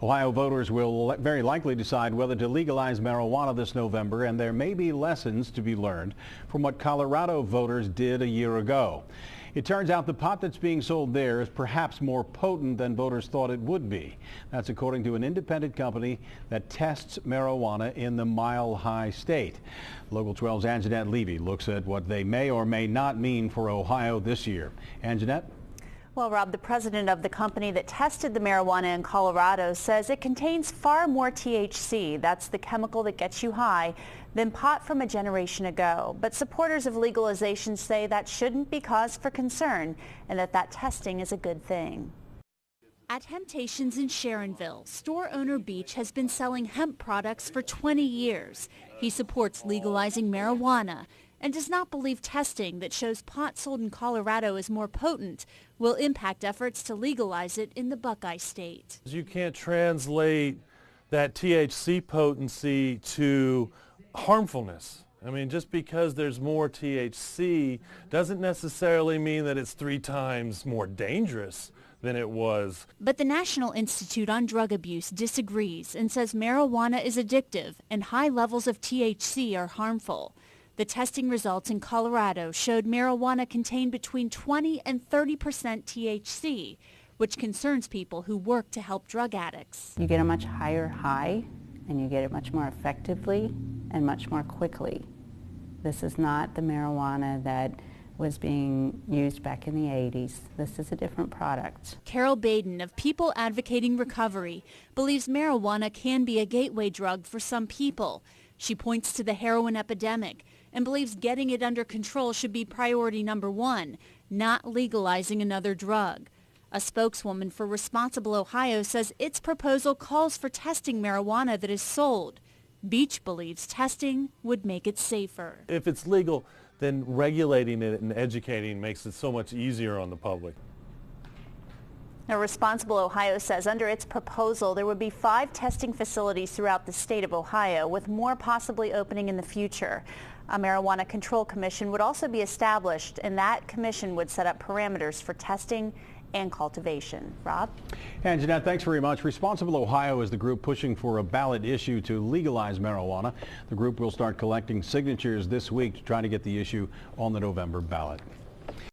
Ohio voters will very likely decide whether to legalize marijuana this November, and there may be lessons to be learned from what Colorado voters did a year ago. It turns out the pot that's being sold there is perhaps more potent than voters thought it would be. That's according to an independent company that tests marijuana in the Mile High State. Local 12's Anjanette Levy looks at what they may or may not mean for Ohio this year. Anjanette? Well, Rob, the president of the company that tested the marijuana in Colorado says it contains far more THC, that's the chemical that gets you high, than pot from a generation ago. But supporters of legalization say that shouldn't be cause for concern and that testing is a good thing. At Temptations in Sharonville, store owner Beach has been selling hemp products for 20 years. He supports legalizing marijuana and does not believe testing that shows pot sold in Colorado is more potent will impact efforts to legalize it in the Buckeye State. You can't translate that THC potency to harmfulness. I mean, just because there's more THC doesn't necessarily mean that it's 3 times more dangerous than it was. But the National Institute on Drug Abuse disagrees and says marijuana is addictive and high levels of THC are harmful. The testing results in Colorado showed marijuana contained between 20 and 30% THC, which concerns people who work to help drug addicts. You get a much higher high, and you get it much more effectively and much more quickly. This is not the marijuana that was being used back in the 80s. This is a different product. Carol Baden of People Advocating Recovery believes marijuana can be a gateway drug for some people. She points to the heroin epidemic and believes getting it under control should be priority number 1, not legalizing another drug. A spokeswoman for Responsible Ohio says its proposal calls for testing marijuana that is sold. Beach believes testing would make it safer. If it's legal, then regulating it and educating makes it so much easier on the public. Now, Responsible Ohio says under its proposal there would be 5 testing facilities throughout the state of Ohio, with more possibly opening in the future. A marijuana control commission would also be established, and that commission would set up parameters for testing and cultivation. Rob? And Jeanette, thanks very much. Responsible Ohio is the group pushing for a ballot issue to legalize marijuana. The group will start collecting signatures this week to try to get the issue on the November ballot.